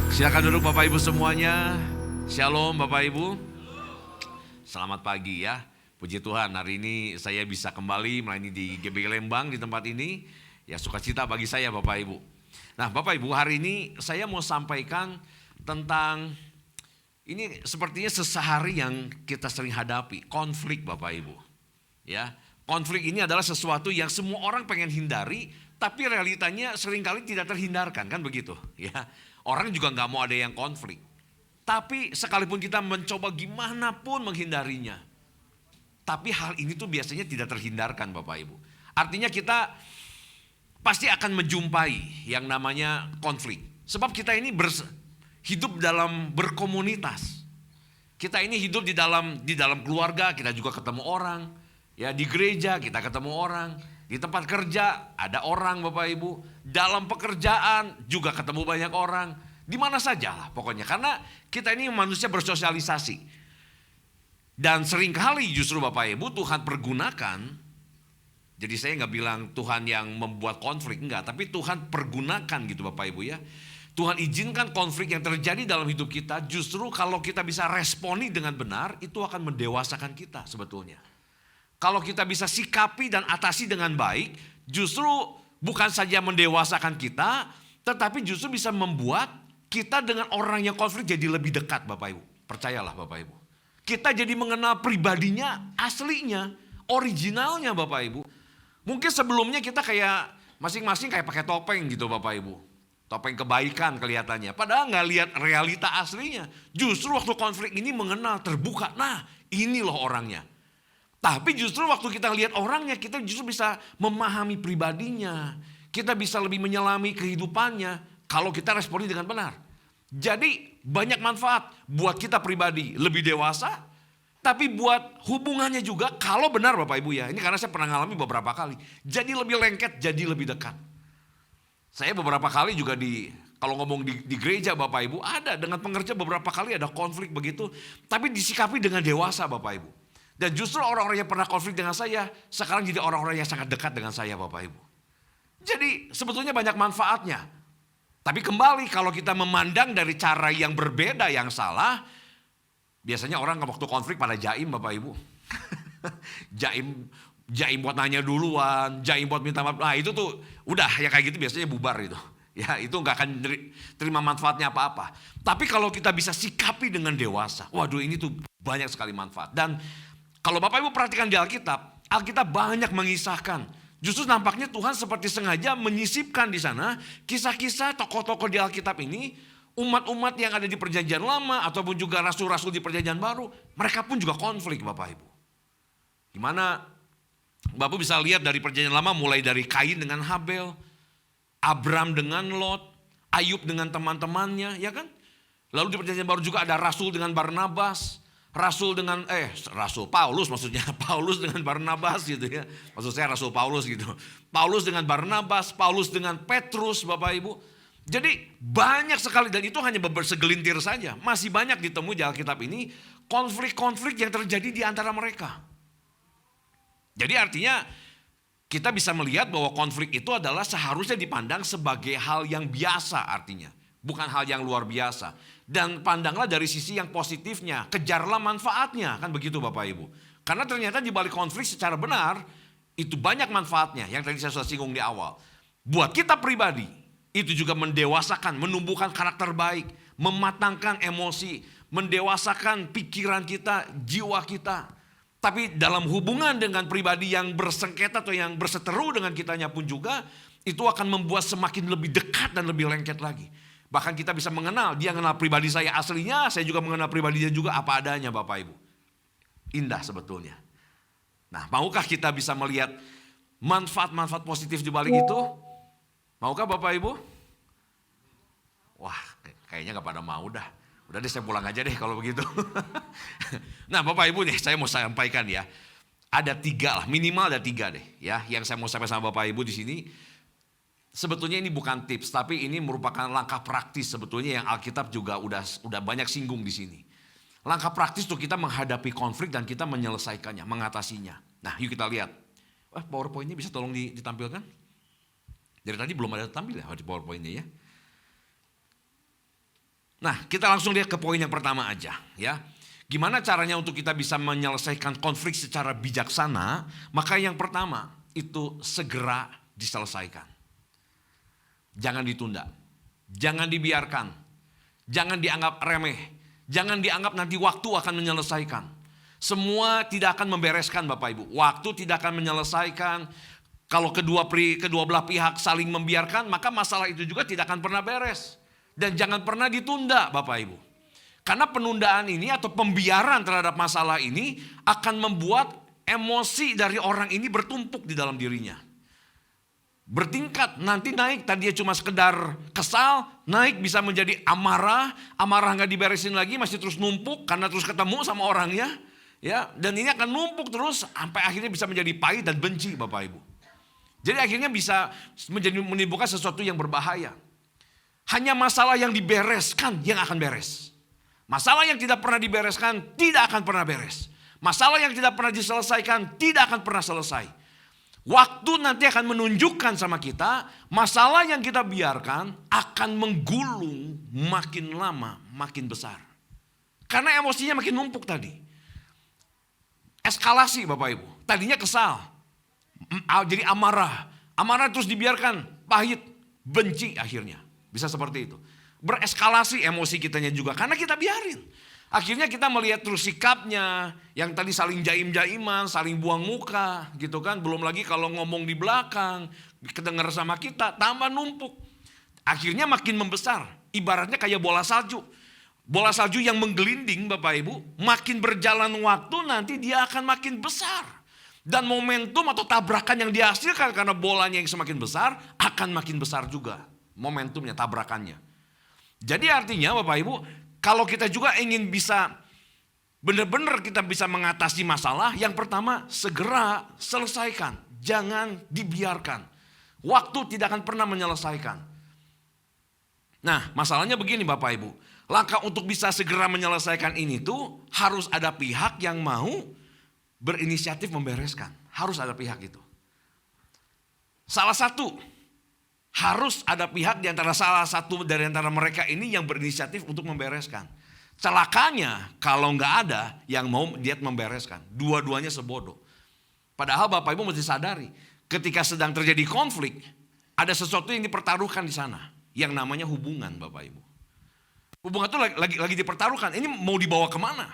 Silakan duduk Bapak Ibu semuanya. Shalom Bapak Ibu. Selamat pagi ya. Puji Tuhan, hari ini saya bisa kembali melayani di GBI Lembang di tempat ini. Ya, sukacita bagi saya Bapak Ibu. Nah Bapak Ibu, hari ini saya mau sampaikan tentang ini sepertinya sesehari yang kita sering hadapi, konflik Bapak Ibu. Ya, konflik ini adalah sesuatu yang semua orang pengen hindari, tapi realitanya seringkali tidak terhindarkan, kan begitu ya. Orang juga nggak mau ada yang konflik. Tapi sekalipun kita mencoba gimana pun menghindarinya, tapi hal ini tuh biasanya tidak terhindarkan Bapak Ibu. Artinya kita pasti akan menjumpai yang namanya konflik. Sebab kita ini hidup dalam berkomunitas. Kita ini hidup di dalam keluarga, kita juga ketemu orang. Ya, di gereja kita ketemu orang. Di tempat kerja ada orang Bapak Ibu. Dalam pekerjaan juga ketemu banyak orang. Di mana saja lah pokoknya. Karena kita ini manusia bersosialisasi. Dan seringkali justru Bapak Ibu Tuhan pergunakan. Jadi saya nggak bilang Tuhan yang membuat konflik, enggak. Tapi Tuhan pergunakan gitu Bapak Ibu ya. Tuhan izinkan konflik yang terjadi dalam hidup kita. Justru kalau kita bisa responi dengan benar, itu akan mendewasakan kita sebetulnya. Kalau kita bisa sikapi dan atasi dengan baik, justru bukan saja mendewasakan kita, tetapi justru bisa membuat kita dengan orang yang konflik jadi lebih dekat Bapak Ibu. Percayalah Bapak Ibu. Kita jadi mengenal pribadinya, aslinya, originalnya Bapak Ibu. Mungkin sebelumnya kita kayak masing-masing kayak pakai topeng gitu Bapak Ibu. Topeng kebaikan kelihatannya. Padahal nggak lihat realita aslinya. Justru waktu konflik ini mengenal, terbuka. Nah ini loh orangnya. Tapi justru waktu kita lihat orangnya, kita justru bisa memahami pribadinya. Kita bisa lebih menyelami kehidupannya kalau kita responi dengan benar. Jadi banyak manfaat buat kita pribadi, lebih dewasa. Tapi buat hubungannya juga kalau benar Bapak Ibu ya. Ini karena saya pernah ngalami beberapa kali. Jadi lebih lengket, jadi lebih dekat. Saya beberapa kali juga kalau ngomong di gereja Bapak Ibu, ada dengan pengerja beberapa kali ada konflik begitu. Tapi disikapi dengan dewasa Bapak Ibu. Dan justru orang-orang yang pernah konflik dengan saya, sekarang jadi orang-orang yang sangat dekat dengan saya Bapak Ibu. Jadi sebetulnya banyak manfaatnya. Tapi kembali kalau kita memandang dari cara yang berbeda yang salah, biasanya orang waktu konflik pada jaim Bapak Ibu. Jaim buat nanya duluan, jaim buat minta maaf. Nah itu tuh udah ya kayak gitu biasanya bubar itu. Ya itu gak akan terima manfaatnya apa-apa. Tapi kalau kita bisa sikapi dengan dewasa, waduh ini tuh banyak sekali manfaat. Dan kalau Bapak Ibu perhatikan di Alkitab, Alkitab banyak mengisahkan. Justru nampaknya Tuhan seperti sengaja menyisipkan di sana kisah-kisah tokoh-tokoh di Alkitab ini, umat-umat yang ada di Perjanjian Lama ataupun juga rasul-rasul di Perjanjian Baru, mereka pun juga konflik Bapak Ibu. Gimana Bapak bisa lihat dari Perjanjian Lama mulai dari Kain dengan Habel, Abram dengan Lot, Ayub dengan teman-temannya, ya kan? Lalu di Perjanjian Baru juga ada rasul dengan Barnabas. Rasul Paulus maksudnya, Paulus dengan Barnabas gitu ya. Maksud saya Rasul Paulus gitu. Paulus dengan Barnabas, Paulus dengan Petrus Bapak Ibu. Jadi banyak sekali dan itu hanya segelintir saja. Masih banyak ditemui di Alkitab ini konflik-konflik yang terjadi di antara mereka. Jadi artinya kita bisa melihat bahwa konflik itu adalah seharusnya dipandang sebagai hal yang biasa artinya. Bukan hal yang luar biasa. Dan pandanglah dari sisi yang positifnya. Kejarlah manfaatnya. Kan begitu Bapak Ibu. Karena ternyata di balik konflik secara benar. Itu banyak manfaatnya. Yang tadi saya sudah singgung di awal. Buat kita pribadi. Itu juga mendewasakan. Menumbuhkan karakter baik. Mematangkan emosi. Mendewasakan pikiran kita. Jiwa kita. Tapi dalam hubungan dengan pribadi yang bersengketa. Atau yang berseteru dengan kitanya pun juga. Itu akan membuat semakin lebih dekat dan lebih lengket lagi. Bahkan kita bisa mengenal, dia mengenal pribadi saya aslinya, saya juga mengenal pribadi dia juga apa adanya Bapak Ibu. Indah sebetulnya. Nah maukah kita bisa melihat manfaat-manfaat positif di balik itu? Maukah Bapak Ibu? Wah kayaknya gak pada mau dah. Udah deh saya pulang aja deh kalau begitu. Nah Bapak Ibu nih saya mau sampaikan ya. Ada 3 lah, minimal ada 3 deh ya. Yang saya mau sampaikan sama Bapak Ibu di sini. Sebetulnya ini bukan tips, tapi ini merupakan langkah praktis sebetulnya yang Alkitab juga udah banyak singgung di sini. Langkah praktis untuk kita menghadapi konflik dan kita menyelesaikannya, mengatasinya. Nah, yuk kita lihat. PowerPoint-nya bisa tolong ditampilkan? Dari tadi belum ada tampil ya di PowerPoint-nya ya. Nah, kita langsung lihat ke poin yang pertama aja ya. Gimana caranya untuk kita bisa menyelesaikan konflik secara bijaksana? Maka yang pertama itu segera diselesaikan. Jangan ditunda. Jangan dibiarkan. Jangan dianggap remeh. Jangan dianggap nanti waktu akan menyelesaikan. Semua tidak akan membereskan Bapak Ibu. Waktu tidak akan menyelesaikan. Kalau kedua belah pihak saling membiarkan, maka masalah itu juga tidak akan pernah beres. Dan jangan pernah ditunda Bapak Ibu. Karena penundaan ini atau pembiaran terhadap masalah ini akan membuat emosi dari orang ini bertumpuk di dalam dirinya. Bertingkat, nanti naik, tadinya cuma sekedar kesal, naik bisa menjadi amarah nggak diberesin lagi, masih terus numpuk karena terus ketemu sama orangnya. Ya, dan ini akan numpuk terus sampai akhirnya bisa menjadi pahit dan benci Bapak Ibu. Jadi akhirnya bisa menimbulkan sesuatu yang berbahaya. Hanya masalah yang dibereskan yang akan beres. Masalah yang tidak pernah dibereskan tidak akan pernah beres. Masalah yang tidak pernah diselesaikan tidak akan pernah selesai. Waktu nanti akan menunjukkan sama kita, masalah yang kita biarkan akan menggulung makin lama makin besar. Karena emosinya makin numpuk tadi. Eskalasi Bapak Ibu. Tadinya kesal, jadi amarah. Amarah terus dibiarkan, pahit, benci akhirnya. Bisa seperti itu. Bereskalasi emosi kitanya juga karena kita biarin. Akhirnya kita melihat terus sikapnya yang tadi saling jaim-jaiman, saling buang muka gitu kan. Belum lagi kalau ngomong di belakang, kedengar sama kita, tambah numpuk. Akhirnya makin membesar, ibaratnya kayak bola salju. Bola salju yang menggelinding Bapak Ibu, makin berjalan waktu nanti dia akan makin besar. Dan momentum atau tabrakan yang dihasilkan karena bolanya yang semakin besar akan makin besar juga. Momentumnya, tabrakannya. Jadi artinya Bapak Ibu, kalau kita juga ingin bisa benar-benar kita bisa mengatasi masalah, yang pertama segera selesaikan, jangan dibiarkan. Waktu tidak akan pernah menyelesaikan. Nah, masalahnya begini Bapak Ibu, langkah untuk bisa segera menyelesaikan ini tuh harus ada pihak yang mau berinisiatif membereskan. Harus ada pihak itu. Salah satu harus ada pihak di antara salah satu dari antara mereka ini yang berinisiatif untuk membereskan. Celakanya kalau nggak ada yang mau dia membereskan. Dua-duanya sebodoh. Padahal Bapak Ibu mesti sadari, ketika sedang terjadi konflik, ada sesuatu yang dipertaruhkan di sana, yang namanya hubungan Bapak Ibu. Hubungan itu lagi dipertaruhkan. Ini mau dibawa kemana?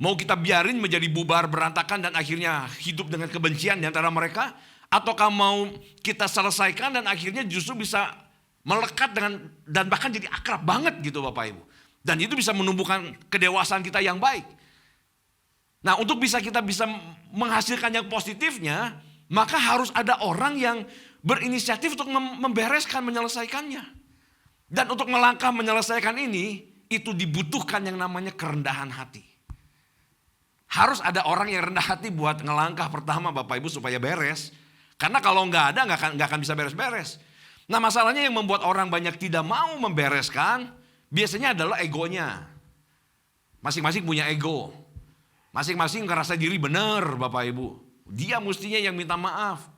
Mau kita biarin menjadi bubar berantakan dan akhirnya hidup dengan kebencian di antara mereka? Ataukah mau kita selesaikan dan akhirnya justru bisa melekat dengan dan bahkan jadi akrab banget gitu Bapak Ibu. Dan itu bisa menumbuhkan kedewasaan kita yang baik. Nah, untuk kita bisa menghasilkan yang positifnya, maka harus ada orang yang berinisiatif untuk membereskan, menyelesaikannya. Dan untuk melangkah menyelesaikan ini, itu dibutuhkan yang namanya kerendahan hati. Harus ada orang yang rendah hati buat ngelangkah pertama Bapak Ibu supaya beres. Karena kalau nggak ada nggak akan bisa beres-beres. Nah, masalahnya yang membuat orang banyak tidak mau membereskan biasanya adalah egonya. Masing-masing punya ego. Masing-masing ngerasa diri benar Bapak Ibu. Dia mestinya yang minta maaf.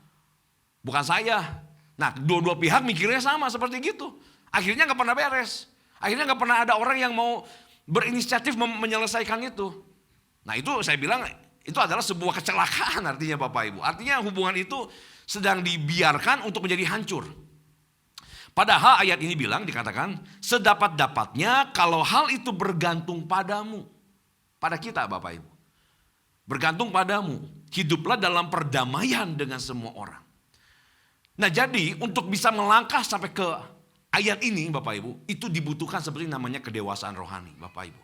Bukan saya. Nah, dua-dua pihak mikirnya sama seperti gitu. Akhirnya nggak pernah beres. Akhirnya nggak pernah ada orang yang mau berinisiatif menyelesaikan itu. Nah, itu saya bilang itu adalah sebuah kecelakaan artinya Bapak Ibu. Artinya hubungan itu sedang dibiarkan untuk menjadi hancur. Padahal ayat ini dikatakan sedapat-dapatnya kalau hal itu bergantung padamu. Pada kita Bapak Ibu. Bergantung padamu. Hiduplah dalam perdamaian dengan semua orang. Nah, jadi untuk bisa melangkah sampai ke ayat ini Bapak Ibu, itu dibutuhkan seperti namanya kedewasaan rohani Bapak Ibu.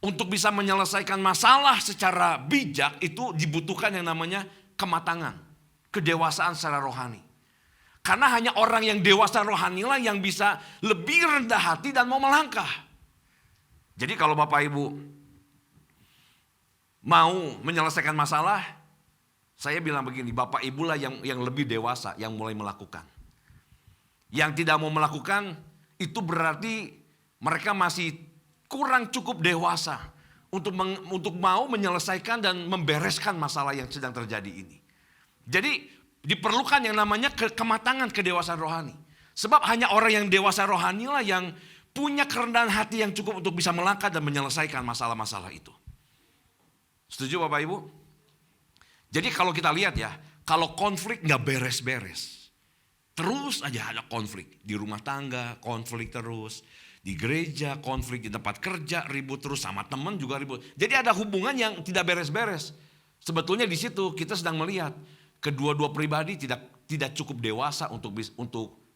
Untuk bisa menyelesaikan masalah secara bijak itu dibutuhkan yang namanya kematangan, kedewasaan secara rohani. Karena hanya orang yang dewasa rohanilah yang bisa lebih rendah hati dan mau melangkah. Jadi kalau Bapak Ibu mau menyelesaikan masalah, saya bilang begini, Bapak Ibu lah yang lebih dewasa yang mulai melakukan. Yang tidak mau melakukan itu berarti mereka masih kurang cukup dewasa untuk mau menyelesaikan dan membereskan masalah yang sedang terjadi ini. Jadi diperlukan yang namanya kematangan kedewasaan rohani. Sebab hanya orang yang dewasa rohani lah yang punya kerendahan hati yang cukup untuk bisa melangkah dan menyelesaikan masalah-masalah itu. Setuju Bapak Ibu? Jadi kalau kita lihat ya, kalau konflik nggak beres-beres, terus aja ada konflik. Di rumah tangga konflik terus, di gereja konflik, di tempat kerja ribut terus, sama teman juga ribut. Jadi ada hubungan yang tidak beres-beres. Sebetulnya di situ kita sedang melihat kedua-dua pribadi tidak cukup dewasa untuk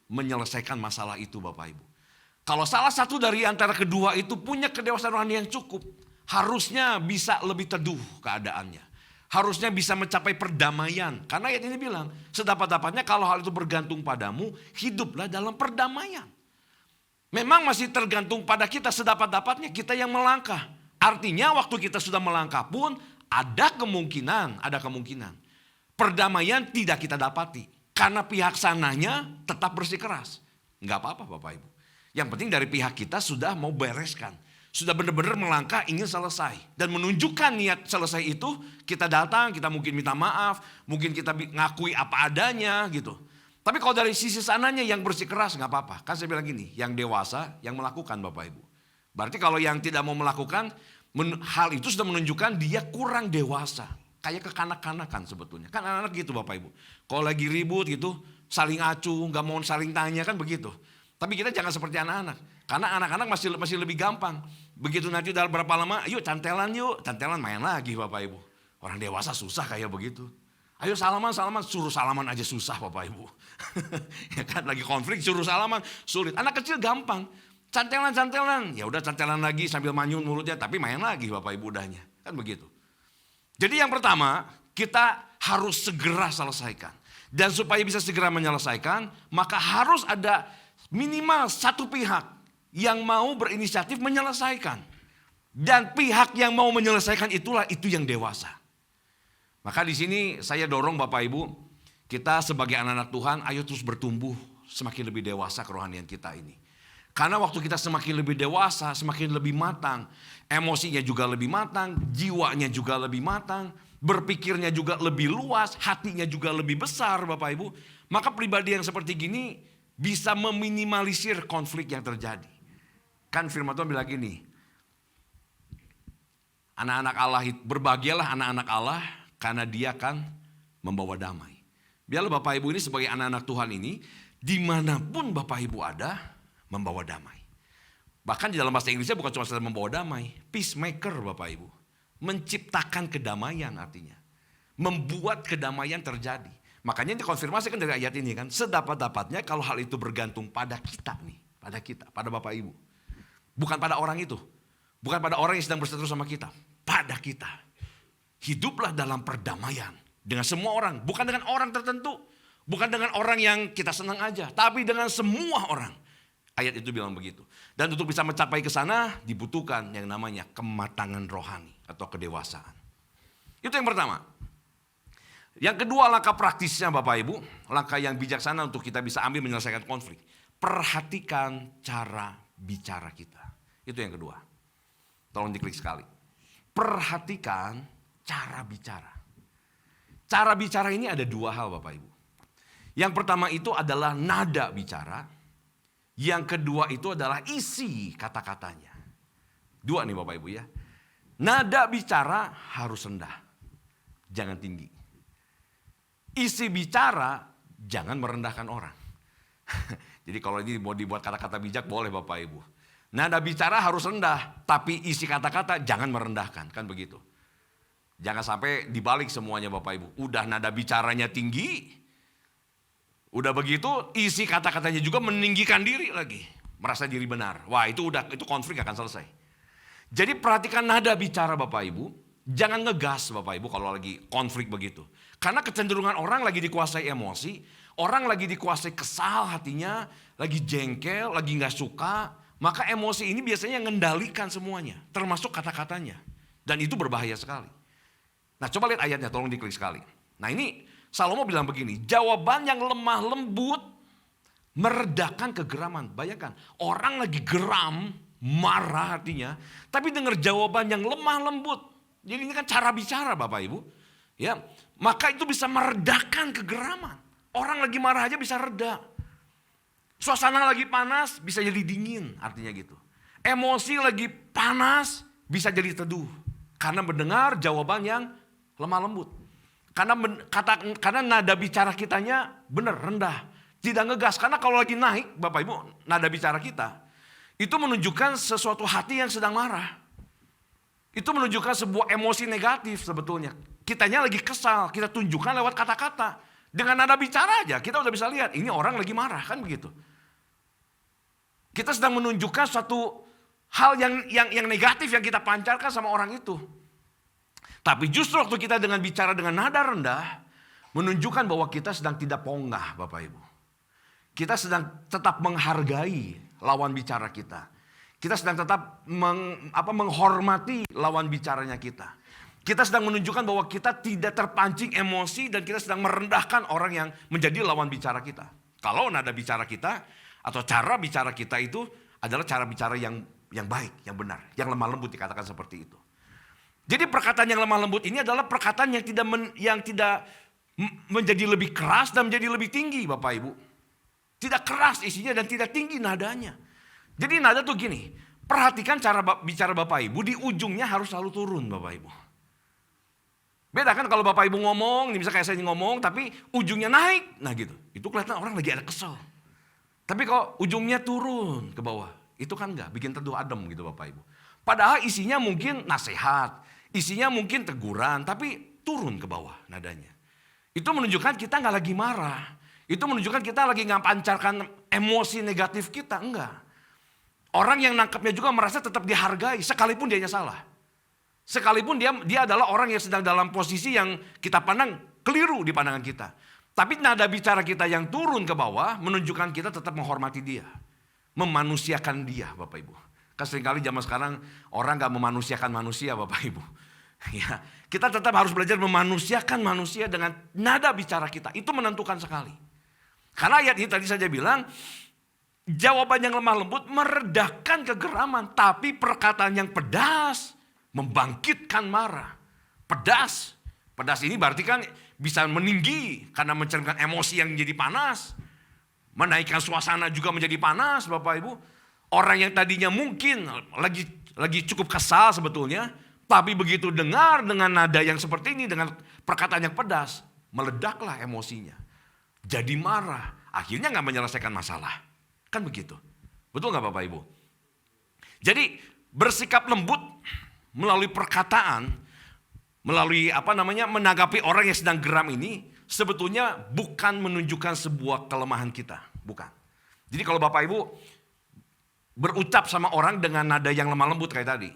menyelesaikan masalah itu Bapak Ibu. Kalau salah satu dari antara kedua itu punya kedewasaan rohani yang cukup, harusnya bisa lebih teduh keadaannya. Harusnya bisa mencapai perdamaian. Karena ayat ini bilang, sedapat-dapatnya kalau hal itu bergantung padamu, hiduplah dalam perdamaian. Memang masih tergantung pada kita, sedapat-dapatnya kita yang melangkah. Artinya waktu kita sudah melangkah pun ada kemungkinan. Perdamaian tidak kita dapati. Karena pihak sananya tetap bersikeras. Enggak apa-apa Bapak Ibu. Yang penting dari pihak kita sudah mau bereskan. Sudah benar-benar melangkah ingin selesai. Dan menunjukkan niat selesai itu, kita datang, kita mungkin minta maaf, mungkin kita ngakui apa adanya gitu. Tapi kalau dari sisi sananya yang bersikeras nggak apa-apa. Kan saya bilang gini, yang dewasa yang melakukan Bapak Ibu. Berarti kalau yang tidak mau melakukan, hal itu sudah menunjukkan dia kurang dewasa. Kayak kekanak-kanakan sebetulnya. Kan anak-anak gitu Bapak Ibu. Kalau lagi ribut gitu, saling acuh, nggak mau saling tanya kan begitu. Tapi kita jangan seperti anak-anak. Karena anak-anak masih lebih gampang. Begitu nanti udah berapa lama, yuk cantelan main lagi Bapak Ibu. Orang dewasa susah kayak begitu. Ayo salaman, suruh salaman aja susah Bapak Ibu. Ya kan lagi konflik suruh salaman, sulit. Anak kecil gampang. Cantelan, ya udah cantelan lagi sambil manyun mulutnya, tapi main lagi Bapak Ibu udahnya. Kan begitu. Jadi yang pertama, kita harus segera selesaikan. Dan supaya bisa segera menyelesaikan, maka harus ada minimal satu pihak yang mau berinisiatif menyelesaikan. Dan pihak yang mau menyelesaikan itu yang dewasa. Maka di sini saya dorong Bapak Ibu, kita sebagai anak-anak Tuhan, ayo terus bertumbuh semakin lebih dewasa kerohanian kita ini. Karena waktu kita semakin lebih dewasa, semakin lebih matang, emosinya juga lebih matang, jiwanya juga lebih matang, berpikirnya juga lebih luas, hatinya juga lebih besar Bapak Ibu. Maka pribadi yang seperti gini bisa meminimalisir konflik yang terjadi. Kan firman Tuhan bilang gini, anak-anak Allah, berbahagialah anak-anak Allah karena dia akan membawa damai. Biarlah Bapak Ibu ini sebagai anak-anak Tuhan ini, dimanapun Bapak Ibu ada, membawa damai. Bahkan di dalam bahasa Inggrisnya bukan cuma sekedar membawa damai, peacemaker Bapak Ibu. Menciptakan kedamaian artinya. Membuat kedamaian terjadi. Makanya dikonfirmasikan dari ayat ini kan, sedapat-dapatnya kalau hal itu bergantung pada kita nih, pada Bapak Ibu. Bukan pada orang itu. Bukan pada orang yang sedang berseteru sama kita. Pada kita. Hiduplah dalam perdamaian. Dengan semua orang. Bukan dengan orang tertentu. Bukan dengan orang yang kita senang aja. Tapi dengan semua orang. Ayat itu bilang begitu. Dan untuk bisa mencapai ke sana dibutuhkan yang namanya kematangan rohani. Atau kedewasaan. Itu yang pertama. Yang kedua langkah praktisnya Bapak Ibu. Langkah yang bijaksana untuk kita bisa ambil menyelesaikan konflik. Perhatikan cara bicara kita. Itu yang kedua. Tolong diklik sekali. Perhatikan cara bicara. Cara bicara ini ada dua hal Bapak Ibu. Yang pertama itu adalah nada bicara. Yang kedua itu adalah isi kata-katanya. Dua nih Bapak Ibu ya. Nada bicara harus rendah. Jangan tinggi. Isi bicara jangan merendahkan orang. Jadi kalau ini mau dibuat kata-kata bijak boleh Bapak Ibu. Nada bicara harus rendah, tapi isi kata-kata jangan merendahkan, kan begitu. Jangan sampai dibalik semuanya Bapak Ibu. Udah nada bicaranya tinggi, udah begitu isi kata-katanya juga meninggikan diri lagi. Merasa diri benar. Wah itu konflik akan selesai. Jadi perhatikan nada bicara Bapak Ibu. Jangan ngegas Bapak Ibu kalau lagi konflik begitu. Karena kecenderungan orang lagi dikuasai emosi. Orang lagi dikuasai kesal hatinya. Lagi jengkel, lagi gak suka. Maka emosi ini biasanya ngendalikan semuanya. Termasuk kata-katanya. Dan itu berbahaya sekali. Nah coba lihat ayatnya, tolong diklik sekali. Nah ini Salomo bilang begini. Jawaban yang lemah lembut meredakan kegeraman. Bayangkan orang lagi geram, marah hatinya. Tapi dengar jawaban yang lemah lembut. Jadi ini kan cara bicara Bapak Ibu. Ya, maka itu bisa meredakan kegeraman. Orang lagi marah aja bisa reda. Suasana lagi panas bisa jadi dingin, artinya gitu. Emosi lagi panas bisa jadi teduh. Karena mendengar jawaban yang lemah lembut. Karena nada bicara kitanya benar, rendah. Tidak ngegas. Karena kalau lagi naik, Bapak Ibu, nada bicara kita, itu menunjukkan sesuatu hati yang sedang marah. Itu menunjukkan sebuah emosi negatif sebetulnya. Kitanya lagi kesal, kita tunjukkan lewat kata-kata. Dengan nada bicara aja kita udah bisa lihat ini orang lagi marah, kan begitu. Kita sedang menunjukkan suatu hal yang negatif yang kita pancarkan sama orang itu. Tapi justru waktu kita dengan bicara dengan nada rendah, menunjukkan bahwa kita sedang tidak ponggah, Bapak Ibu. Kita sedang tetap menghargai lawan bicara kita. Kita sedang tetap menghormati lawan bicaranya kita. Kita sedang menunjukkan bahwa kita tidak terpancing emosi dan kita sedang merendahkan orang yang menjadi lawan bicara kita. Kalau nada bicara kita atau cara bicara kita itu adalah cara bicara yang baik, yang benar, yang lemah lembut dikatakan seperti itu. Jadi perkataan yang lemah lembut ini adalah perkataan yang tidak menjadi lebih keras dan menjadi lebih tinggi, Bapak Ibu. Tidak keras isinya dan tidak tinggi nadanya. Jadi nada tuh gini, perhatikan cara bicara Bapak Ibu, di ujungnya harus selalu turun, Bapak Ibu. Beda kan kalau Bapak Ibu ngomong, ini bisa kayak saya ngomong tapi ujungnya naik. Nah gitu, itu kelihatan orang lagi ada kesel. Tapi kalau ujungnya turun ke bawah, itu kan enggak, bikin teduh adem gitu Bapak Ibu. Padahal isinya mungkin nasihat, isinya mungkin teguran, tapi turun ke bawah nadanya. Itu menunjukkan kita enggak lagi marah. Itu menunjukkan kita lagi nggak pancarkan emosi negatif kita, enggak. Orang yang nangkepnya juga merasa tetap dihargai, sekalipun dianya salah. Sekalipun dia adalah orang yang sedang dalam posisi yang kita pandang keliru di pandangan kita. Tapi nada bicara kita yang turun ke bawah menunjukkan kita tetap menghormati dia. Memanusiakan dia, Bapak Ibu. Kan seringkali zaman sekarang orang gak memanusiakan manusia, Bapak Ibu. Ya, kita tetap harus belajar memanusiakan manusia dengan nada bicara kita. Itu menentukan sekali. Karena ayat ini tadi saja bilang, jawaban yang lemah lembut meredakan kegeraman. Tapi perkataan yang pedas membangkitkan marah. Pedas. Pedas ini berarti kan bisa meninggi karena mencerminkan emosi yang menjadi panas. Menaikkan suasana juga menjadi panas, Bapak Ibu. Orang yang tadinya mungkin lagi cukup kesal sebetulnya. Tapi begitu dengar dengan nada yang seperti ini, dengan perkataan yang pedas, meledaklah emosinya. Jadi marah. Akhirnya gak menyelesaikan masalah. Kan begitu. Betul gak Bapak Ibu? Jadi bersikap lembut melalui perkataan, melalui menanggapi orang yang sedang geram ini, sebetulnya bukan menunjukkan sebuah kelemahan kita, bukan. Jadi kalau Bapak Ibu berucap sama orang dengan nada yang lemah lembut kayak tadi,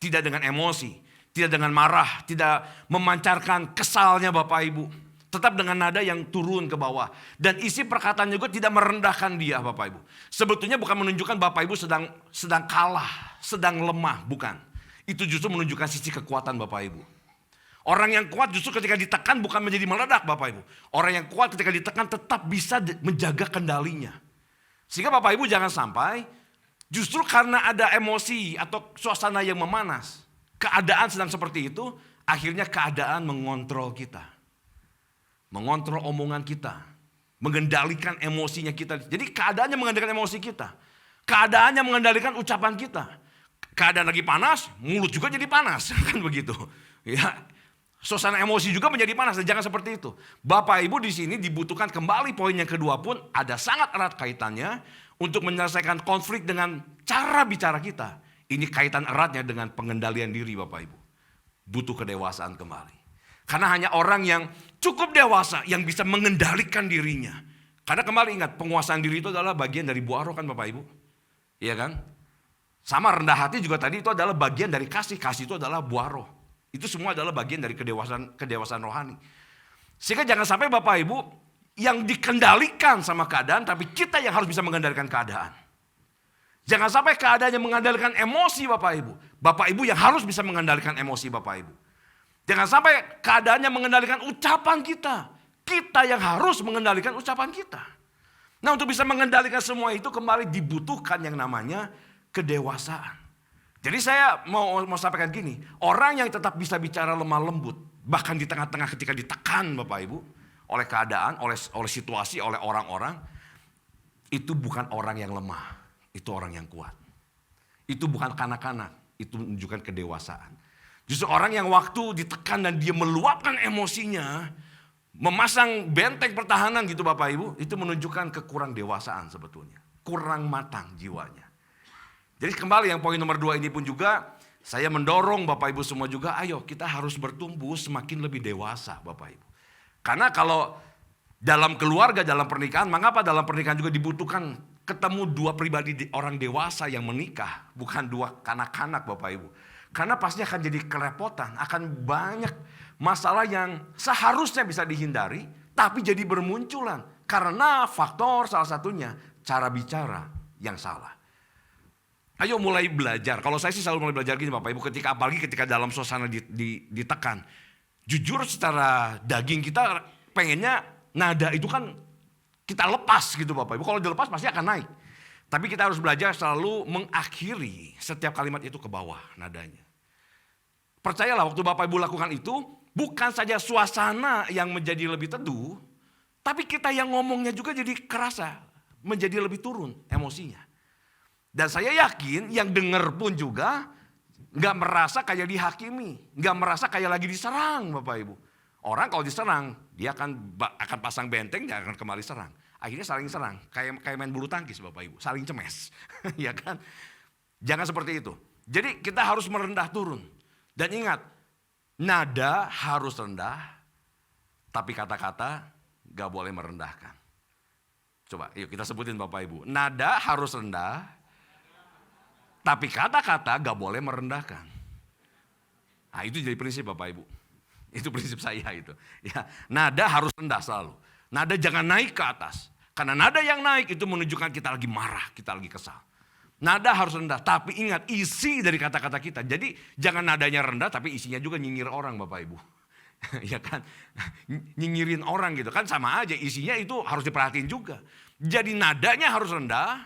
tidak dengan emosi, tidak dengan marah, tidak memancarkan kesalnya Bapak Ibu, tetap dengan nada yang turun ke bawah, dan isi perkataan juga tidak merendahkan dia, Bapak Ibu. Sebetulnya bukan menunjukkan Bapak Ibu sedang kalah, sedang lemah, bukan. Itu justru menunjukkan sisi kekuatan Bapak Ibu. Orang yang kuat justru ketika ditekan bukan menjadi meledak Bapak Ibu. Orang yang kuat ketika ditekan tetap bisa menjaga kendalinya. Sehingga Bapak Ibu jangan sampai justru karena ada emosi atau suasana yang memanas, keadaan sedang seperti itu, akhirnya keadaan mengontrol kita. Mengontrol omongan kita. Mengendalikan emosinya kita. Jadi keadaannya mengendalikan emosi kita. Keadaannya mengendalikan ucapan kita. Keadaan lagi panas, mulut juga jadi panas, kan begitu. Ya, suasana emosi juga menjadi panas, dan jangan seperti itu. Bapak Ibu di sini dibutuhkan kembali poin yang kedua pun ada sangat erat kaitannya untuk menyelesaikan konflik dengan cara bicara kita. Ini kaitan eratnya dengan pengendalian diri Bapak Ibu. Butuh kedewasaan kembali. Karena hanya orang yang cukup dewasa yang bisa mengendalikan dirinya. Karena kembali ingat, penguasaan diri itu adalah bagian dari buah roh kan Bapak Ibu. Iya kan? Sama rendah hati juga tadi itu adalah bagian dari kasih. Kasih itu adalah buah roh. Itu semua adalah bagian dari kedewasaan rohani. Sehingga jangan sampai Bapak Ibu yang dikendalikan sama keadaan, tapi kita yang harus bisa mengendalikan keadaan. Jangan sampai keadaan yang mengendalikan emosi Bapak Ibu. Bapak Ibu yang harus bisa mengendalikan emosi Bapak Ibu. Jangan sampai keadaan yang mengendalikan ucapan kita. Kita yang harus mengendalikan ucapan kita. Nah, untuk bisa mengendalikan semua itu kembali dibutuhkan yang namanya kedewasaan. Jadi saya mau sampaikan gini, orang yang tetap bisa bicara lemah lembut, bahkan di tengah-tengah ketika ditekan Bapak Ibu, oleh keadaan, oleh situasi, oleh orang-orang, itu bukan orang yang lemah, itu orang yang kuat. Itu bukan kanak-kanak, itu menunjukkan kedewasaan. Justru orang yang waktu ditekan dan dia meluapkan emosinya, memasang benteng pertahanan gitu Bapak Ibu, itu menunjukkan kekurang dewasaan sebetulnya. Kurang matang jiwanya. Jadi kembali yang poin nomor 2 ini pun juga, saya mendorong Bapak Ibu semua juga, ayo kita harus bertumbuh semakin lebih dewasa Bapak Ibu. Karena kalau dalam keluarga, dalam pernikahan, mengapa dalam pernikahan juga dibutuhkan ketemu dua pribadi orang dewasa yang menikah, bukan dua kanak-kanak Bapak Ibu. Karena pasti akan jadi kerepotan, akan banyak masalah yang seharusnya bisa dihindari, tapi jadi bermunculan. Karena faktor salah satunya cara bicara yang salah. Ayo mulai belajar. Kalau saya sih selalu mulai belajar gini Bapak Ibu, apalagi ketika dalam suasana ditekan. Jujur secara daging kita pengennya nada itu kan kita lepas gitu Bapak Ibu. Kalau dilepas pasti akan naik. Tapi kita harus belajar selalu mengakhiri setiap kalimat itu ke bawah nadanya. Percayalah waktu Bapak Ibu lakukan itu, bukan saja suasana yang menjadi lebih teduh, tapi kita yang ngomongnya juga jadi kerasa, menjadi lebih turun emosinya. Dan saya yakin yang dengar pun juga gak merasa kayak dihakimi, gak merasa kayak lagi diserang Bapak Ibu. Orang kalau diserang, dia akan pasang benteng, dia akan kembali serang. Akhirnya saling serang, kayak main bulu tangkis Bapak Ibu, saling cemes. Ya kan? Jangan seperti itu. Jadi kita harus merendah turun. Dan ingat, nada harus rendah, tapi kata-kata gak boleh merendahkan. Coba yuk kita sebutin Bapak Ibu. Nada harus rendah, tapi kata-kata gak boleh merendahkan. Nah itu jadi prinsip Bapak Ibu. Itu prinsip saya itu. Ya, nada harus rendah selalu. Nada jangan naik ke atas. Karena nada yang naik itu menunjukkan kita lagi marah, kita lagi kesal. Nada harus rendah, tapi ingat isi dari kata-kata kita. Jadi jangan nadanya rendah tapi isinya juga nyinyir orang Bapak Ibu. Ya kan? Nyinyirin orang gitu kan sama aja, isinya itu harus diperhatiin juga. Jadi nadanya harus rendah,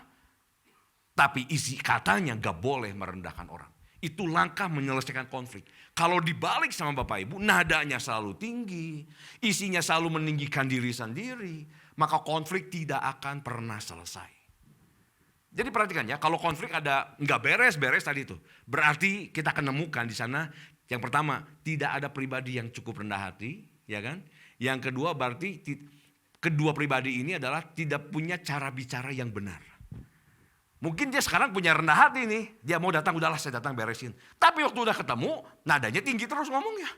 tapi isi katanya gak boleh merendahkan orang. Itu langkah menyelesaikan konflik. Kalau dibalik sama Bapak Ibu, nadanya selalu tinggi, isinya selalu meninggikan diri sendiri, maka konflik tidak akan pernah selesai. Jadi perhatikan ya, kalau konflik ada nggak beres-beres tadi itu, berarti kita akan nemukan di sana yang pertama tidak ada pribadi yang cukup rendah hati, ya kan? Yang kedua berarti kedua pribadi ini adalah tidak punya cara bicara yang benar. Mungkin dia sekarang punya rendah hati nih, dia mau datang udahlah saya datang beresin. Tapi waktu udah ketemu, nadanya tinggi terus ngomongnya,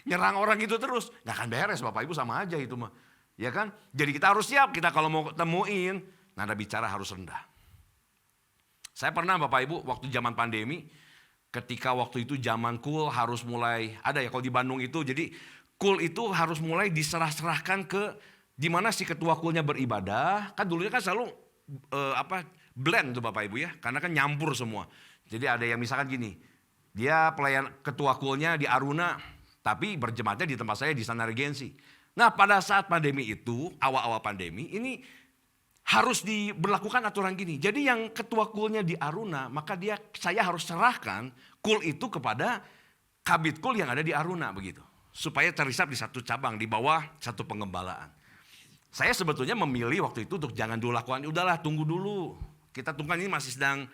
nyerang orang itu terus, nggak akan beres Bapak Ibu sama aja itu mah, ya kan? Jadi kita harus siap, kita kalau mau ketemuin, nada bicara harus rendah. Saya pernah Bapak Ibu waktu zaman pandemi, ketika waktu itu zaman cool harus mulai, ada ya kalau di Bandung itu, jadi cool itu harus mulai diserah-serahkan ke dimana si ketua coolnya beribadah, kan dulunya kan selalu blend tuh Bapak Ibu ya, karena kan nyampur semua. Jadi ada yang misalkan gini, dia pelayan ketua coolnya di Aruna, tapi berjemaatnya di tempat saya di Sana Regensi. Nah pada saat pandemi itu, awal-awal pandemi ini, harus diberlakukan aturan gini. Jadi yang ketua coolnya di Aruna, maka saya harus serahkan cool itu kepada kabit cool yang ada di Aruna begitu. Supaya terhisap di satu cabang, di bawah satu pengembalaan. Saya sebetulnya memilih waktu itu untuk jangan dulu lakukan, udahlah tunggu dulu. Kita tunggu ini masih sedang,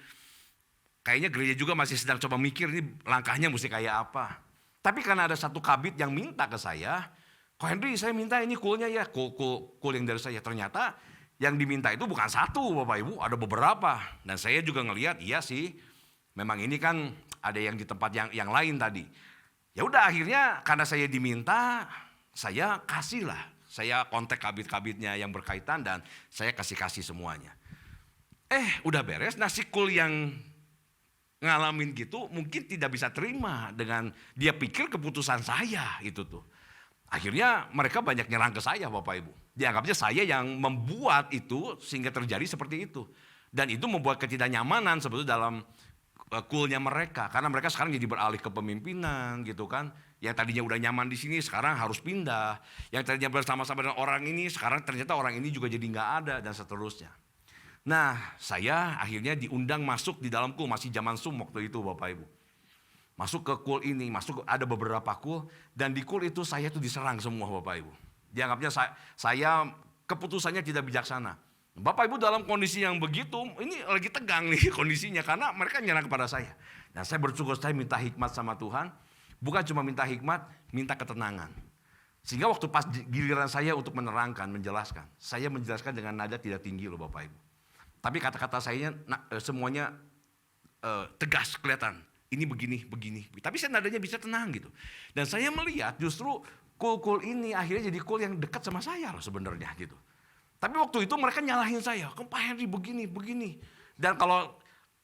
kayaknya gereja juga masih sedang coba mikir ini langkahnya mesti kayak apa. Tapi karena ada satu kabit yang minta ke saya, Ko Henry saya minta ini coolnya ya, cool yang dari saya. Ternyata yang diminta itu bukan satu Bapak Ibu, ada beberapa. Dan saya juga ngelihat iya sih, memang ini kan ada yang di tempat yang lain tadi. Ya udah akhirnya karena saya diminta, saya kasih lah. Saya kontak kabit-kabitnya yang berkaitan dan saya kasih semuanya. Udah beres, nah si cool yang ngalamin gitu mungkin tidak bisa terima dengan dia pikir keputusan saya itu tuh. Akhirnya mereka banyak nyerang ke saya Bapak Ibu. Dianggapnya saya yang membuat itu sehingga terjadi seperti itu. Dan itu membuat ketidaknyamanan sebetulnya dalam coolnya mereka. Karena mereka sekarang jadi beralih ke pemimpinan gitu kan. Yang tadinya udah nyaman di sini sekarang harus pindah. Yang tadinya bersama-sama dengan orang ini sekarang ternyata orang ini juga jadi nggak ada dan seterusnya. Nah saya akhirnya diundang masuk di dalam cool. Masih zaman Zoom waktu itu Bapak Ibu. Masuk ke cool ini, ada beberapa cool. Dan di cool itu saya tuh diserang semua Bapak Ibu. Dianggapnya saya keputusannya tidak bijaksana. Bapak Ibu dalam kondisi yang begitu, ini lagi tegang nih kondisinya karena mereka nyerang kepada saya. Dan saya bersyukur, saya minta hikmat sama Tuhan. Bukan cuma minta hikmat, minta ketenangan. Sehingga waktu pas giliran saya untuk menerangkan, menjelaskan. Saya menjelaskan dengan nada tidak tinggi loh Bapak Ibu. Tapi kata-kata saya semuanya tegas kelihatan. Ini begini, begini. Tapi saya nadanya bisa tenang gitu. Dan saya melihat justru kul-kul ini akhirnya jadi kul yang dekat sama saya loh sebenarnya gitu. Tapi waktu itu mereka nyalahin saya, Pak Henry begini, begini. Dan kalau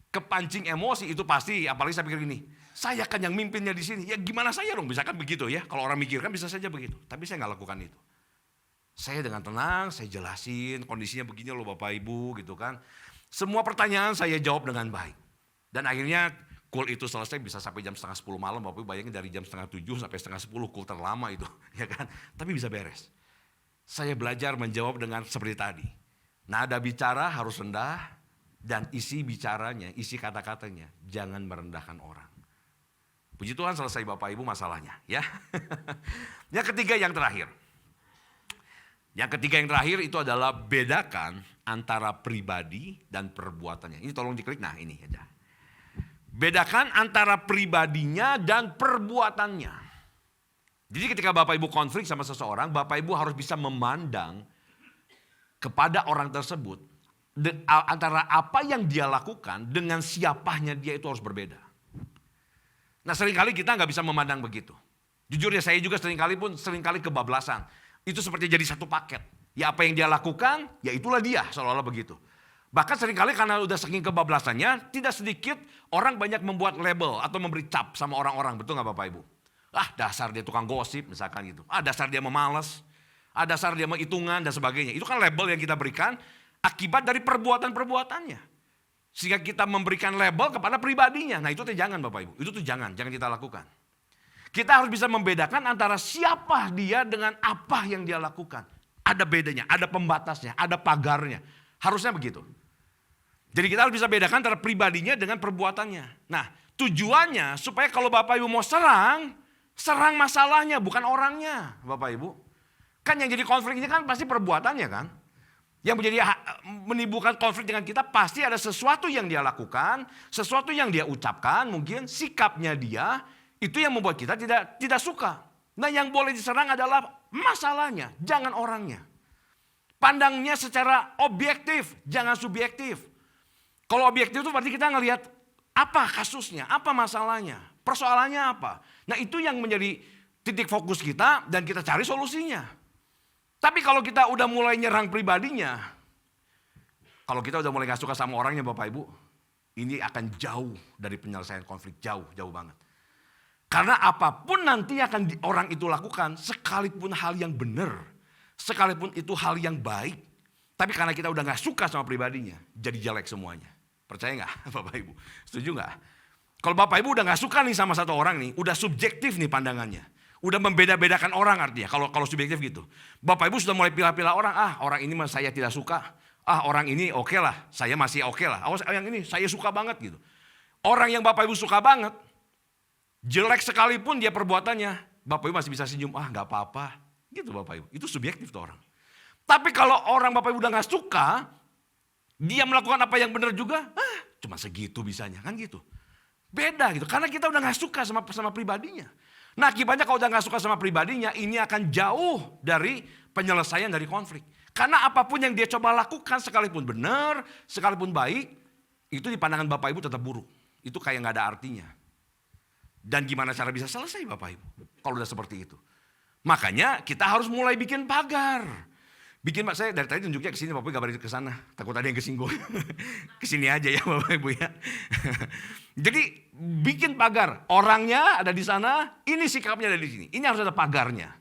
kepancing emosi itu pasti, apalagi saya pikir gini, saya kan yang mimpinnya di sini, ya gimana saya dong, bisa kan begitu ya. Kalau orang mikir kan bisa saja begitu, tapi saya nggak lakukan itu. Saya dengan tenang, saya jelasin kondisinya begini loh Bapak Ibu gitu kan. Semua pertanyaan saya jawab dengan baik. Dan akhirnya call itu selesai bisa sampai jam 9:30 malam, Bapak Ibu bayangin dari jam 6:30 sampai 9:30 call terlama itu, ya kan. Tapi bisa beres. Saya belajar menjawab dengan seperti tadi. Nada bicara harus rendah dan isi bicaranya, isi kata-katanya jangan merendahkan orang. Puji Tuhan selesai Bapak Ibu masalahnya ya. Yang ketiga yang terakhir. Yang ketiga yang terakhir itu adalah bedakan antara pribadi dan perbuatannya. Ini tolong diklik, nah ini aja. Bedakan antara pribadinya dan perbuatannya. Jadi ketika Bapak Ibu konflik sama seseorang, Bapak Ibu harus bisa memandang kepada orang tersebut. Antara apa yang dia lakukan dengan siapanya dia itu harus berbeda. Nah seringkali kita nggak bisa memandang begitu. Jujur ya saya juga seringkali kebablasan. Itu seperti jadi satu paket. Ya apa yang dia lakukan, ya itulah dia seolah-olah begitu. Bahkan seringkali karena udah saking kebablasannya, tidak sedikit orang banyak membuat label atau memberi cap sama orang-orang. Betul nggak Bapak Ibu? Dasar dia tukang gosip misalkan gitu. Dasar dia memalas. Dasar dia menghitungan dan sebagainya. Itu kan label yang kita berikan akibat dari perbuatan-perbuatannya. Sehingga kita memberikan label kepada pribadinya. Nah itu tuh jangan Bapak Ibu. Itu tuh jangan kita lakukan. Kita harus bisa membedakan antara siapa dia dengan apa yang dia lakukan. Ada bedanya, ada pembatasnya, ada pagarnya. Harusnya begitu. Jadi kita harus bisa bedakan antara pribadinya dengan perbuatannya. Nah tujuannya supaya kalau Bapak Ibu mau serang masalahnya bukan orangnya Bapak Ibu. Kan yang jadi konflik ini kan pasti perbuatannya kan. Yang menimbulkan konflik dengan kita pasti ada sesuatu yang dia lakukan, sesuatu yang dia ucapkan, mungkin sikapnya dia, itu yang membuat kita tidak suka. Nah yang boleh diserang adalah masalahnya, jangan orangnya. Pandangnya secara objektif, jangan subjektif. Kalau objektif itu berarti kita ngelihat apa kasusnya, apa masalahnya, persoalannya apa. Nah itu yang menjadi titik fokus kita dan kita cari solusinya. Tapi kalau kita udah mulai nyerang pribadinya, kalau kita udah mulai gak suka sama orangnya Bapak Ibu, ini akan jauh dari penyelesaian konflik, jauh banget. Karena apapun nanti akan orang itu lakukan, sekalipun hal yang benar, sekalipun itu hal yang baik, tapi karena kita udah gak suka sama pribadinya, jadi jelek semuanya. Percaya gak Bapak Ibu? Setuju gak? Kalau Bapak Ibu udah gak suka nih sama satu orang nih, udah subjektif nih pandangannya. Udah membeda-bedakan orang artinya, kalau subjektif gitu. Bapak Ibu sudah mulai pilih-pilih orang, orang ini mah saya tidak suka. Orang ini oke lah, saya masih oke lah. Yang ini saya suka banget gitu. Orang yang Bapak Ibu suka banget, jelek sekalipun dia perbuatannya, Bapak Ibu masih bisa senyum, gak apa-apa. Gitu Bapak Ibu, itu subjektif tuh orang. Tapi kalau orang Bapak Ibu udah gak suka, dia melakukan apa yang benar juga, cuma segitu bisanya kan gitu. Beda gitu, karena kita udah gak suka sama pribadinya. Nah akibatnya kalau udah gak suka sama pribadinya, ini akan jauh dari penyelesaian dari konflik. Karena apapun yang dia coba lakukan, sekalipun benar, sekalipun baik, itu di pandangan Bapak Ibu tetap buruk. Itu kayak gak ada artinya. Dan gimana cara bisa selesai Bapak Ibu, kalau udah seperti itu. Makanya kita harus mulai bikin pagar. Saya dari tadi tunjuknya ke sini, Bapak Ibu gak balik ke sana. Takut ada yang kesinggung. Kesini aja ya Bapak Ibu ya. Jadi bikin pagar. Orangnya ada di sana, ini sikapnya ada di sini. Ini harus ada pagarnya.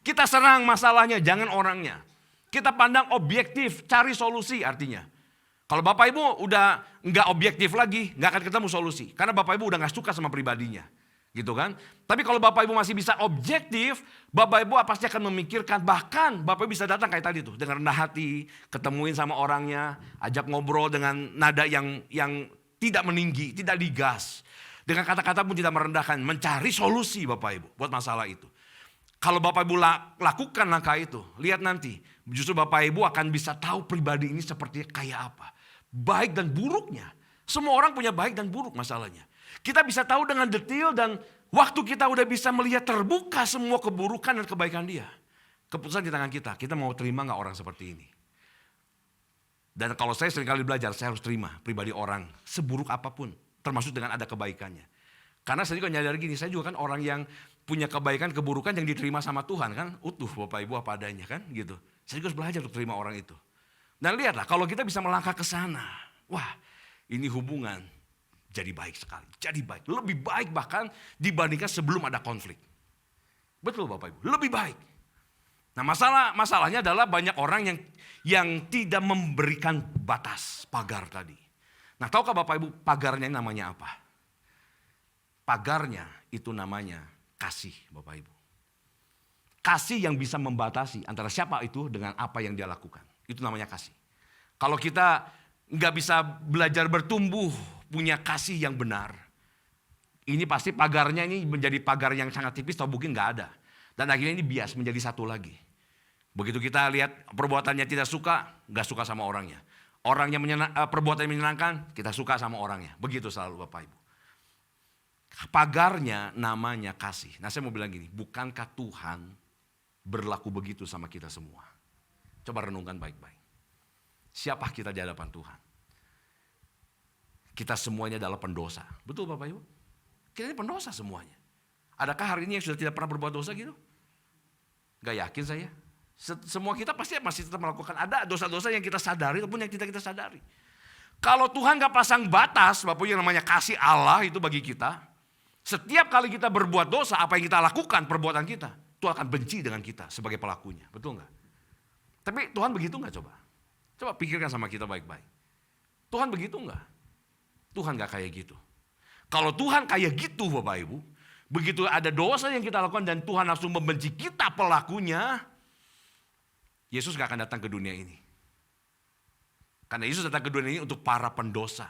Kita serang masalahnya, jangan orangnya. Kita pandang objektif, cari solusi artinya. Kalau Bapak Ibu udah nggak objektif lagi, nggak akan ketemu solusi. Karena Bapak Ibu udah nggak suka sama pribadinya. Gitu kan. Tapi kalau Bapak Ibu masih bisa objektif, Bapak Ibu pasti akan memikirkan, bahkan Bapak Ibu bisa datang kayak tadi tuh, dengan rendah hati, ketemuin sama orangnya, ajak ngobrol dengan nada yang tidak meninggi, tidak digas. Dengan kata-kata pun tidak merendahkan, mencari solusi Bapak Ibu buat masalah itu. Kalau Bapak Ibu lakukan langkah itu, lihat nanti. Justru Bapak Ibu akan bisa tahu pribadi ini seperti kayak apa. Baik dan buruknya. Semua orang punya baik dan buruk masalahnya. Kita bisa tahu dengan detail dan waktu kita udah bisa melihat terbuka semua keburukan dan kebaikan dia. Keputusan di tangan kita. Kita mau terima gak orang seperti ini? Dan kalau saya seringkali belajar, saya harus terima pribadi orang seburuk apapun. Termasuk dengan ada kebaikannya. Karena saya juga nyadar gini, saya juga kan orang yang punya kebaikan, keburukan yang diterima sama Tuhan kan. Utuh Bapak Ibu apa adanya kan gitu. Saya juga harus belajar untuk terima orang itu. Dan lihatlah kalau kita bisa melangkah ke sana. Wah ini hubungan jadi baik sekali. Jadi baik. Lebih baik bahkan dibandingkan sebelum ada konflik. Betul Bapak Ibu, lebih baik. Nah masalahnya adalah banyak orang yang tidak memberikan batas pagar tadi. Nah tahukah Bapak Ibu pagarnya namanya apa? Pagarnya itu namanya kasih Bapak Ibu. Kasih yang bisa membatasi antara siapa itu dengan apa yang dia lakukan. Itu namanya kasih. Kalau kita nggak bisa belajar bertumbuh punya kasih yang benar. Ini pasti pagarnya ini menjadi pagar yang sangat tipis atau mungkin nggak ada. Dan akhirnya ini bias menjadi satu lagi. Begitu kita lihat perbuatannya tidak suka, nggak suka sama orangnya. Orangnya perbuatan menyenangkan, kita suka sama orangnya. Begitu selalu Bapak Ibu. Pagarnya namanya kasih. Nah saya mau bilang gini, bukankah Tuhan berlaku begitu sama kita semua? Coba renungkan baik-baik. Siapa kita di hadapan Tuhan? Kita semuanya adalah pendosa. Betul Bapak Ibu? Kita ini pendosa semuanya. Adakah hari ini yang sudah tidak pernah berbuat dosa gitu? Gak yakin saya. Semua kita pasti masih tetap melakukan. Ada dosa-dosa yang kita sadari ataupun yang tidak kita sadari. Kalau Tuhan gak pasang batas, Bapak Ibu, yang namanya kasih Allah itu bagi kita. Setiap kali kita berbuat dosa, apa yang kita lakukan, perbuatan kita, Tuhan akan benci dengan kita sebagai pelakunya. Betul gak? Tapi Tuhan begitu gak coba? Coba pikirkan sama kita baik-baik. Tuhan begitu gak? Tuhan gak kayak gitu. Kalau Tuhan kayak gitu Bapak Ibu, begitu ada dosa yang kita lakukan dan Tuhan langsung membenci kita pelakunya, Yesus gak akan datang ke dunia ini. Karena Yesus datang ke dunia ini untuk para pendosa.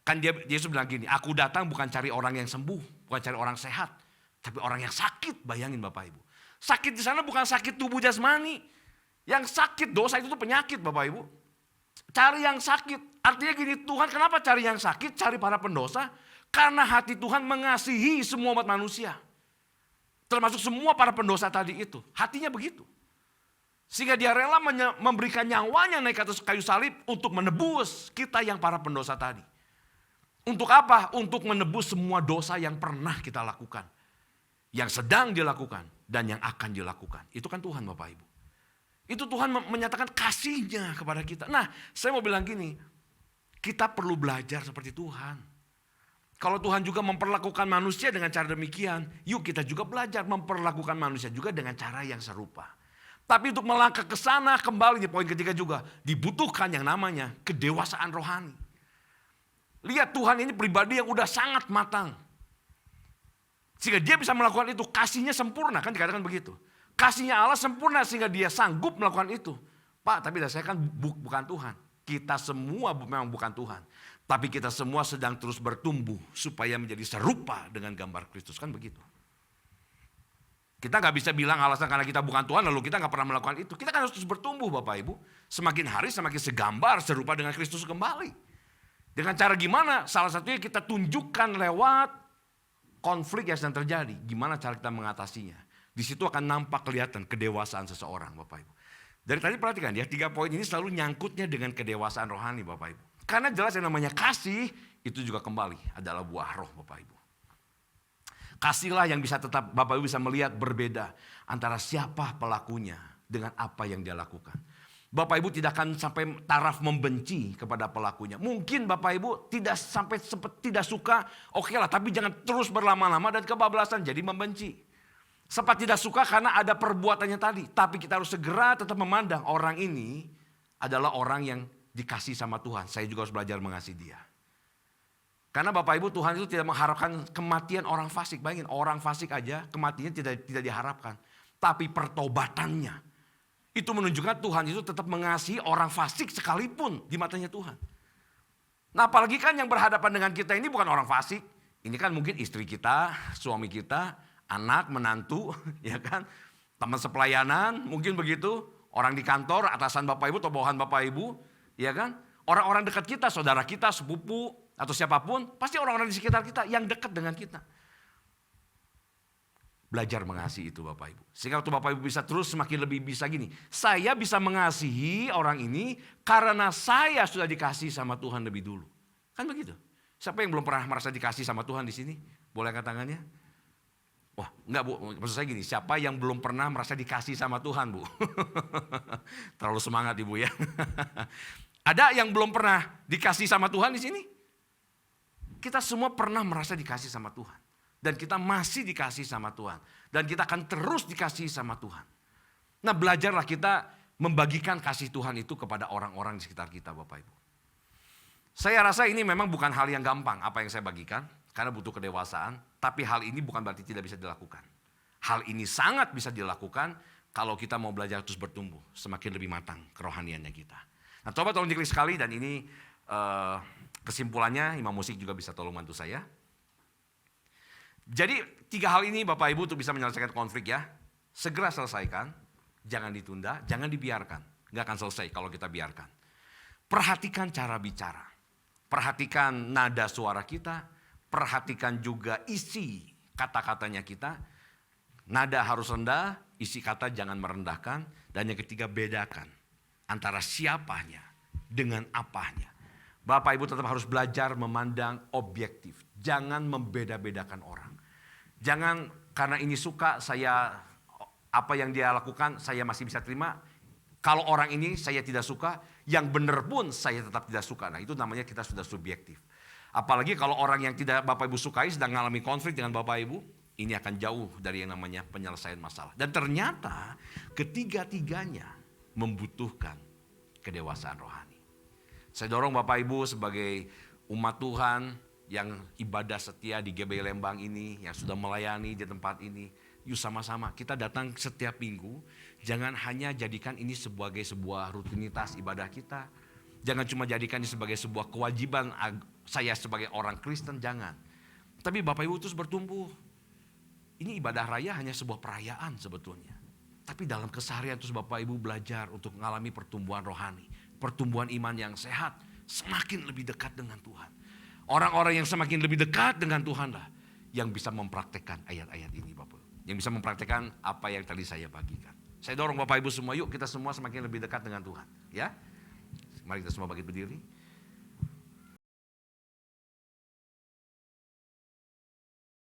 Kan Yesus bilang gini, aku datang bukan cari orang yang sembuh, bukan cari orang sehat, tapi orang yang sakit. Bayangin Bapak Ibu. Sakit di sana bukan sakit tubuh jasmani. Yang sakit dosa itu tuh penyakit Bapak Ibu. Cari yang sakit. Artinya gini, Tuhan kenapa cari yang sakit, cari para pendosa? Karena hati Tuhan mengasihi semua umat manusia. Termasuk semua para pendosa tadi itu. Hatinya begitu. Sehingga dia rela memberikan nyawanya naik ke atas kayu salib untuk menebus kita yang para pendosa tadi. Untuk apa? Untuk menebus semua dosa yang pernah kita lakukan. Yang sedang dilakukan dan yang akan dilakukan. Itu kan Tuhan Bapak Ibu. Itu Tuhan menyatakan kasihnya kepada kita. Nah saya mau bilang gini. Kita perlu belajar seperti Tuhan. Kalau Tuhan juga memperlakukan manusia dengan cara demikian. Yuk kita juga belajar memperlakukan manusia juga dengan cara yang serupa. Tapi untuk melangkah ke sana kembali di poin ketiga juga. Dibutuhkan yang namanya kedewasaan rohani. Lihat Tuhan ini pribadi yang udah sangat matang. Sehingga dia bisa melakukan itu. Kasihnya sempurna kan dikatakan begitu. Kasihnya Allah sempurna sehingga dia sanggup melakukan itu. Pak tapi saya kan bukan Tuhan. Kita semua memang bukan Tuhan. Tapi kita semua sedang terus bertumbuh. Supaya menjadi serupa dengan gambar Kristus. Kan begitu. Kita gak bisa bilang alasan karena kita bukan Tuhan lalu kita gak pernah melakukan itu. Kita kan harus terus bertumbuh Bapak Ibu. Semakin hari semakin segambar serupa dengan Kristus kembali. Dengan cara gimana? Salah satunya kita tunjukkan lewat konflik yang sedang terjadi. Gimana cara kita mengatasinya. Di situ akan nampak kelihatan kedewasaan seseorang Bapak Ibu. Dari tadi perhatikan ya 3 poin ini selalu nyangkutnya dengan kedewasaan rohani Bapak Ibu. Karena jelas yang namanya kasih itu juga kembali adalah buah roh Bapak Ibu. Kasihlah yang bisa tetap Bapak Ibu bisa melihat berbeda antara siapa pelakunya dengan apa yang dia lakukan. Bapak Ibu tidak akan sampai taraf membenci kepada pelakunya. Mungkin Bapak Ibu tidak sampai tidak suka, oke lah, tapi jangan terus berlama-lama dan kebablasan jadi membenci. Sempat tidak suka karena ada perbuatannya tadi. Tapi kita harus segera tetap memandang orang ini adalah orang yang dikasih sama Tuhan. Saya juga harus belajar mengasihi dia. Karena Bapak Ibu Tuhan itu tidak mengharapkan kematian orang fasik. Bayangin orang fasik aja kematiannya tidak diharapkan. Tapi pertobatannya. Itu menunjukkan Tuhan itu tetap mengasihi orang fasik sekalipun di matanya Tuhan. Nah apalagi kan yang berhadapan dengan kita ini bukan orang fasik. Ini kan mungkin istri kita, suami kita, anak, menantu, ya kan, teman sepelayanan, mungkin begitu, orang di kantor, atasan Bapak Ibu atau bawahan Bapak Ibu, ya kan, orang-orang dekat kita, saudara kita, sepupu, atau siapapun, pasti orang-orang di sekitar kita yang dekat dengan kita. Belajar mengasihi itu Bapak Ibu. Sehingga waktu Bapak Ibu bisa terus semakin lebih bisa gini. Saya bisa mengasihi orang ini karena saya sudah dikasihi sama Tuhan lebih dulu. Kan begitu. Siapa yang belum pernah merasa dikasihi sama Tuhan di sini? Boleh angkat tangannya? Wah enggak Bu, maksud saya gini. Siapa yang belum pernah merasa dikasihi sama Tuhan Bu? Terlalu semangat Ibu ya. Ada yang belum pernah dikasihi sama Tuhan di sini? Kita semua pernah merasa dikasihi sama Tuhan. Dan kita masih dikasihi sama Tuhan. Dan kita akan terus dikasihi sama Tuhan. Nah belajarlah kita membagikan kasih Tuhan itu kepada orang-orang di sekitar kita Bapak Ibu. Saya rasa ini memang bukan hal yang gampang apa yang saya bagikan. Karena butuh kedewasaan. Tapi hal ini bukan berarti tidak bisa dilakukan. Hal ini sangat bisa dilakukan kalau kita mau belajar terus bertumbuh. Semakin lebih matang kerohaniannya kita. Nah coba tolong diklik sekali dan ini kesimpulannya Imam Musik juga bisa tolong bantu saya. Jadi 3 hal ini Bapak Ibu untuk bisa menyelesaikan konflik ya. Segera selesaikan, jangan ditunda, jangan dibiarkan. Nggak akan selesai kalau kita biarkan. Perhatikan cara bicara. Perhatikan nada suara kita. Perhatikan juga isi kata-katanya kita. Nada harus rendah, isi kata jangan merendahkan. Dan yang ketiga bedakan antara siapanya dengan apanya. Bapak Ibu tetap harus belajar memandang objektif. Jangan membeda-bedakan orang. Jangan karena ini suka saya apa yang dia lakukan saya masih bisa terima. Kalau orang ini saya tidak suka, yang benar pun saya tetap tidak suka. Nah itu namanya kita sudah subjektif. Apalagi kalau orang yang tidak Bapak Ibu sukai sedang mengalami konflik dengan Bapak Ibu. Ini akan jauh dari yang namanya penyelesaian masalah. Dan ternyata ketiga-tiganya membutuhkan kedewasaan rohani. Saya dorong Bapak Ibu sebagai umat Tuhan yang ibadah setia di GBI Lembang ini, yang sudah melayani di tempat ini. Yuk sama-sama kita datang setiap minggu. Jangan hanya jadikan ini sebagai sebuah rutinitas ibadah kita. Jangan cuma jadikan ini sebagai sebuah kewajiban saya sebagai orang Kristen, jangan. Tapi Bapak Ibu terus bertumbuh. Ini ibadah raya hanya sebuah perayaan sebetulnya. Tapi dalam keseharian terus Bapak Ibu belajar untuk mengalami pertumbuhan rohani. Pertumbuhan iman yang sehat. Semakin lebih dekat dengan Tuhan. Orang-orang yang semakin lebih dekat dengan Tuhan lah. Yang bisa mempraktekkan ayat-ayat ini Bapak Ibu. Yang bisa mempraktekkan apa yang tadi saya bagikan. Saya dorong Bapak Ibu semua, yuk kita semua semakin lebih dekat dengan Tuhan. Ya, mari kita semua bangkit berdiri.